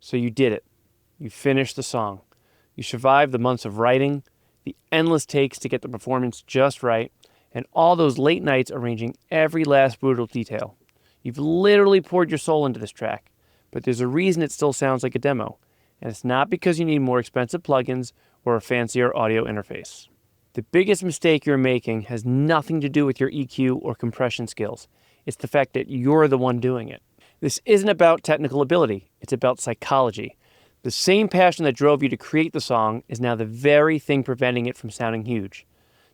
So you did it. You finished the song. You survived the months of writing, the endless takes to get the performance just right, and all those late nights arranging every last brutal detail. You've literally poured your soul into this track, but there's a reason it still sounds like a demo, and it's not because you need more expensive plugins or a fancier audio interface. The biggest mistake you're making has nothing to do with your EQ or compression skills. It's the fact that you're the one doing it. This isn't about technical ability, it's about psychology. The same passion that drove you to create the song is now the very thing preventing it from sounding huge.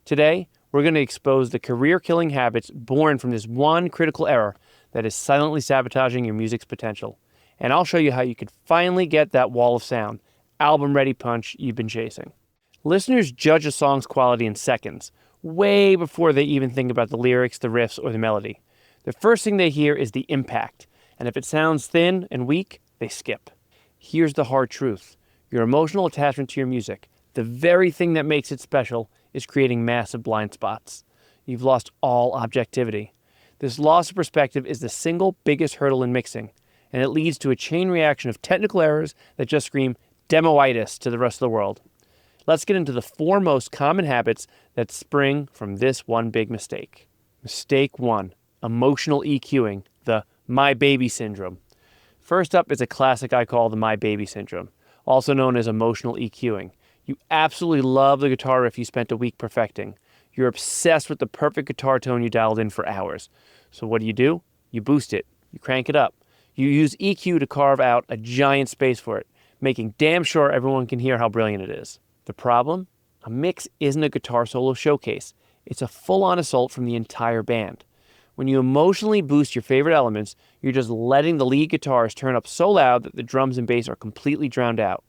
Today, we're going to expose the career-killing habits born from this one critical error that is silently sabotaging your music's potential. And I'll show you how you could finally get that wall of sound, album-ready punch you've been chasing. Listeners judge a song's quality in seconds, way before they even think about the lyrics, the riffs, or the melody. The first thing they hear is the impact, and if it sounds thin and weak, they skip. Here's the hard truth. Your emotional attachment to your music, the very thing that makes it special, is creating massive blind spots. You've lost all objectivity. This loss of perspective is the single biggest hurdle in mixing, and it leads to a chain reaction of technical errors that just scream demoitis to the rest of the world. Let's get into the 4 most common habits that spring from this one big mistake. Mistake 1, emotional EQing, the my baby syndrome. First up is a classic I call the my baby syndrome, also known as emotional EQing. You absolutely love the guitar riff you spent a week perfecting. You're obsessed with the perfect guitar tone you dialed in for hours. So what do? You boost it. You crank it up. You use EQ to carve out a giant space for it, making damn sure everyone can hear how brilliant it is. The problem? A mix isn't a guitar solo showcase. It's a full-on assault from the entire band. When you emotionally boost your favorite elements, you're just letting the lead guitars turn up so loud that the drums and bass are completely drowned out.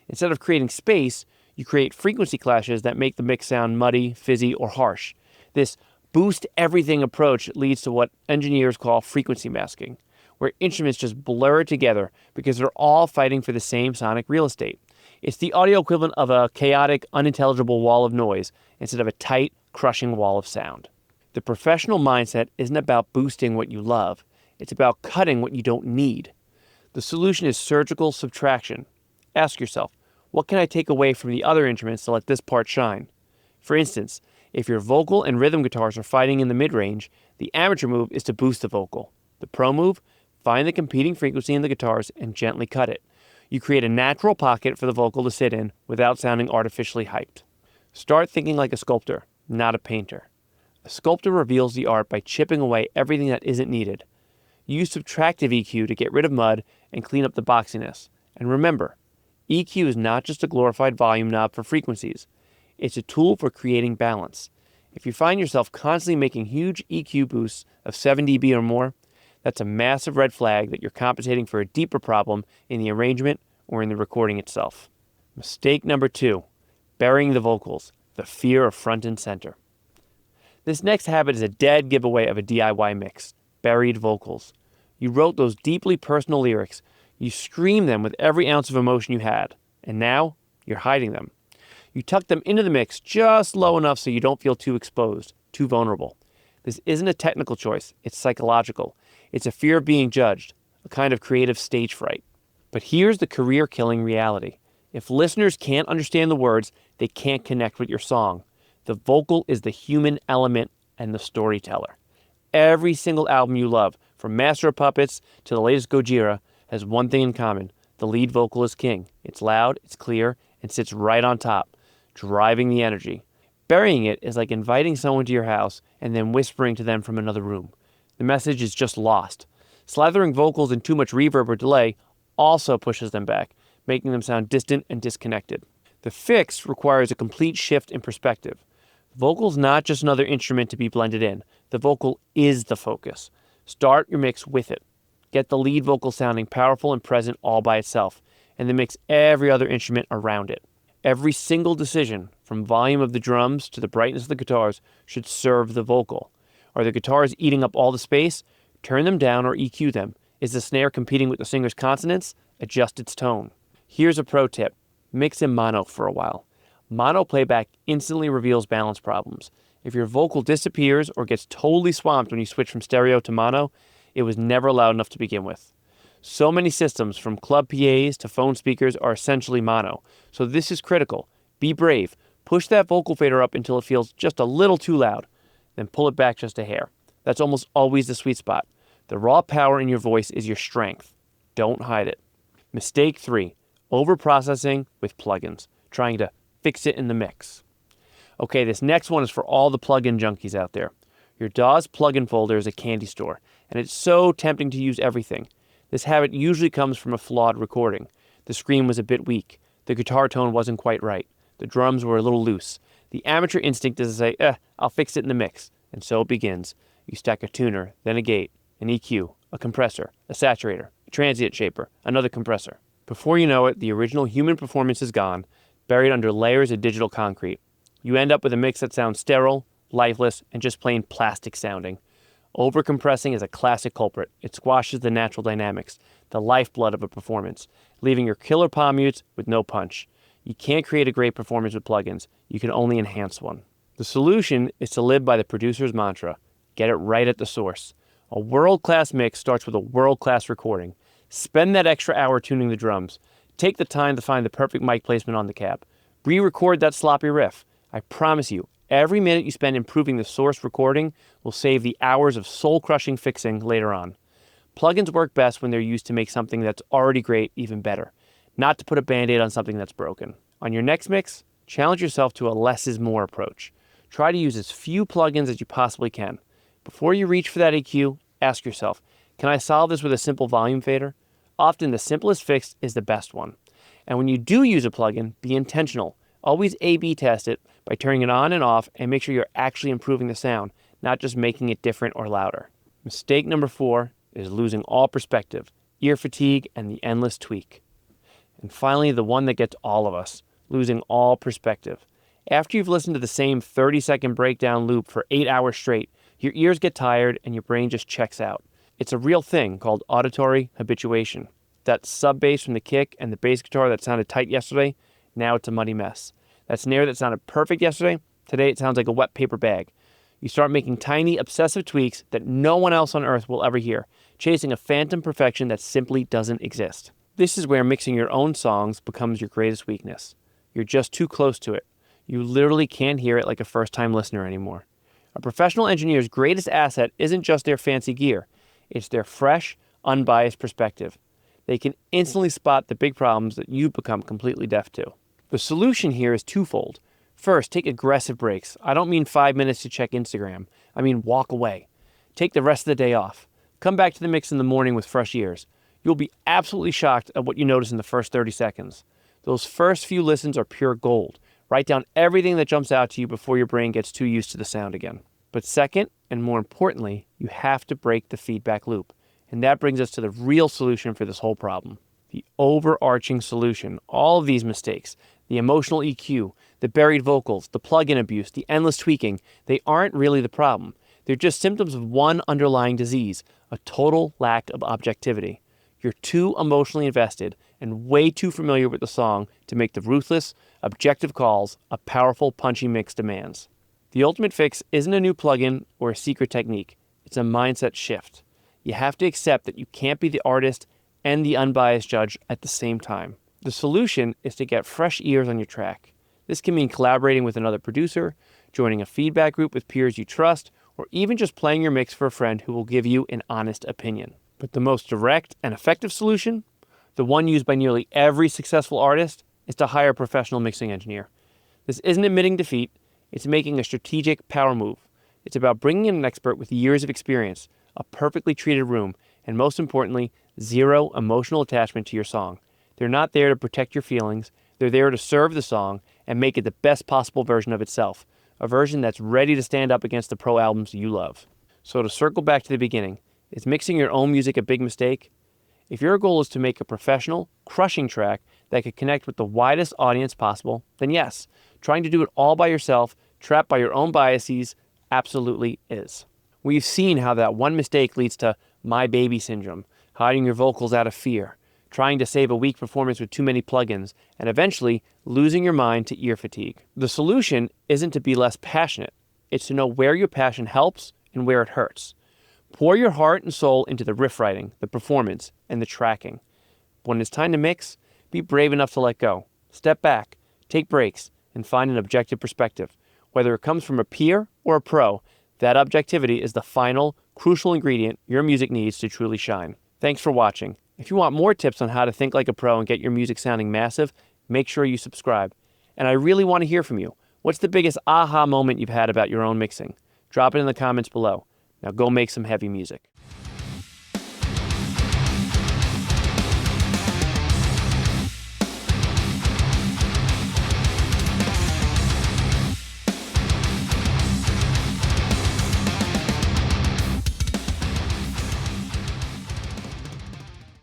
Instead of creating space, you create frequency clashes that make the mix sound muddy, fizzy, or harsh. This boost everything approach leads to what engineers call frequency masking, where instruments just blur together because they're all fighting for the same sonic real estate. It's the audio equivalent of a chaotic, unintelligible wall of noise instead of a tight, crushing wall of sound. The professional mindset isn't about boosting what you love. It's about cutting what you don't need. The solution is surgical subtraction. Ask yourself, what can I take away from the other instruments to let this part shine? For instance, if your vocal and rhythm guitars are fighting in the mid-range, the amateur move is to boost the vocal. The pro move, find the competing frequency in the guitars and gently cut it. You create a natural pocket for the vocal to sit in without sounding artificially hyped. Start thinking like a sculptor, not a painter. A sculptor reveals the art by chipping away everything that isn't needed. Use subtractive EQ to get rid of mud and clean up the boxiness. And remember, EQ is not just a glorified volume knob for frequencies. It's a tool for creating balance. If you find yourself constantly making huge EQ boosts of 7 dB or more, that's a massive red flag that you're compensating for a deeper problem in the arrangement or in the recording itself. Mistake number 2, burying the vocals, the fear of front and center. This next habit is a dead giveaway of a DIY mix, buried vocals. You wrote those deeply personal lyrics. You screamed them with every ounce of emotion you had, and now you're hiding them. You tuck them into the mix just low enough so you don't feel too exposed, too vulnerable. This isn't a technical choice, it's psychological. It's a fear of being judged, a kind of creative stage fright. But here's the career-killing reality. If listeners can't understand the words, they can't connect with your song. The vocal is the human element and the storyteller. Every single album you love, from Master of Puppets to the latest Gojira, has one thing in common. The lead vocal is king. It's loud, it's clear, and sits right on top, driving the energy. Burying it is like inviting someone to your house and then whispering to them from another room. The message is just lost. Slathering vocals in too much reverb or delay also pushes them back, making them sound distant and disconnected. The fix requires a complete shift in perspective. Vocal's not just another instrument to be blended in. The vocal is the focus. Start your mix with it. Get the lead vocal sounding powerful and present all by itself, and then mix every other instrument around it. Every single decision, from volume of the drums to the brightness of the guitars, should serve the vocal. Are the guitars eating up all the space? Turn them down or EQ them. Is the snare competing with the singer's consonants? Adjust its tone. Here's a pro tip. Mix in mono for a while. Mono playback instantly reveals balance problems. If your vocal disappears or gets totally swamped when you switch from stereo to mono, it was never loud enough to begin with. So many systems, from club PAs to phone speakers, are essentially mono. So this is critical. Be brave. Push that vocal fader up until it feels just a little too loud. Then pull it back just a hair. That's almost always the sweet spot. The raw power in your voice is your strength. Don't hide it. Mistake 3. Overprocessing with plugins. Trying to fix it in the mix. Okay, this next one is for all the plugin junkies out there. Your DAW's plugin folder is a candy store, and it's so tempting to use everything. This habit usually comes from a flawed recording. The scream was a bit weak. The guitar tone wasn't quite right. The drums were a little loose. The amateur instinct is to say, I'll fix it in the mix. And so it begins. You stack a tuner, then a gate, an EQ, a compressor, a saturator, a transient shaper, another compressor. Before you know it, the original human performance is gone, buried under layers of digital concrete. You end up with a mix that sounds sterile, lifeless, and just plain plastic sounding. Overcompressing is a classic culprit. It squashes the natural dynamics, the lifeblood of a performance, leaving your killer palm mutes with no punch. You can't create a great performance with plugins. You can only enhance one. The solution is to live by the producer's mantra. Get it right at the source. A world-class mix starts with a world-class recording. Spend that extra hour tuning the drums. Take the time to find the perfect mic placement on the cab. Re-record that sloppy riff. I promise you, every minute you spend improving the source recording will save the hours of soul-crushing fixing later on. Plugins work best when they're used to make something that's already great even better, not to put a Band-Aid on something that's broken. On your next mix, challenge yourself to a less is more approach. Try to use as few plugins as you possibly can. Before you reach for that EQ, ask yourself, can I solve this with a simple volume fader? Often the simplest fix is the best one. And when you do use a plugin, be intentional. Always A/B test it by turning it on and off and make sure you're actually improving the sound, not just making it different or louder. Mistake number 4 is losing all perspective, ear fatigue, and the endless tweak. And finally, the one that gets all of us, losing all perspective. After you've listened to the same 30-second breakdown loop for 8 hours straight, your ears get tired and your brain just checks out. It's a real thing called auditory habituation. That sub bass from the kick and the bass guitar that sounded tight yesterday, now it's a muddy mess. That snare that sounded perfect yesterday, today it sounds like a wet paper bag. You start making tiny, obsessive tweaks that no one else on earth will ever hear, chasing a phantom perfection that simply doesn't exist. This is where mixing your own songs becomes your greatest weakness. You're just too close to it. You literally can't hear it like a first-time listener anymore. A professional engineer's greatest asset isn't just their fancy gear. It's their fresh, unbiased perspective. They can instantly spot the big problems that you've become completely deaf to. The solution here is twofold. First, take aggressive breaks. I don't mean 5 minutes to check Instagram. I mean walk away. Take the rest of the day off. Come back to the mix in the morning with fresh ears. You'll be absolutely shocked at what you notice in the first 30 seconds. Those first few listens are pure gold. Write down everything that jumps out to you before your brain gets too used to the sound again. But second, and more importantly, you have to break the feedback loop. And that brings us to the real solution for this whole problem. The overarching solution. All of these mistakes, the emotional EQ, the buried vocals, the plug-in abuse, the endless tweaking, they aren't really the problem. They're just symptoms of one underlying disease, a total lack of objectivity. You're too emotionally invested and way too familiar with the song to make the ruthless, objective calls a powerful, punchy mix demands. The ultimate fix isn't a new plugin or a secret technique. It's a mindset shift. You have to accept that you can't be the artist and the unbiased judge at the same time. The solution is to get fresh ears on your track. This can mean collaborating with another producer, joining a feedback group with peers you trust, or even just playing your mix for a friend who will give you an honest opinion. But the most direct and effective solution, the one used by nearly every successful artist, is to hire a professional mixing engineer. This isn't admitting defeat, it's making a strategic power move. It's about bringing in an expert with years of experience, a perfectly treated room, and most importantly, zero emotional attachment to your song. They're not there to protect your feelings, they're there to serve the song and make it the best possible version of itself, a version that's ready to stand up against the pro albums you love. So to circle back to the beginning, is mixing your own music a big mistake? If your goal is to make a professional, crushing track that could connect with the widest audience possible, then yes, trying to do it all by yourself, trapped by your own biases, absolutely is. We've seen how that one mistake leads to my baby syndrome, hiding your vocals out of fear, trying to save a weak performance with too many plugins, and eventually losing your mind to ear fatigue. The solution isn't to be less passionate. It's to know where your passion helps and where it hurts. Pour your heart and soul into the riff writing, the performance, and the tracking. When it's time to mix, be brave enough to let go. Step back, take breaks, and find an objective perspective. Whether it comes from a peer or a pro, that objectivity is the final, crucial ingredient your music needs to truly shine. Thanks for watching. If you want more tips on how to think like a pro and get your music sounding massive, make sure you subscribe. And I really want to hear from you. What's the biggest aha moment you've had about your own mixing? Drop it in the comments below. Now go make some heavy music.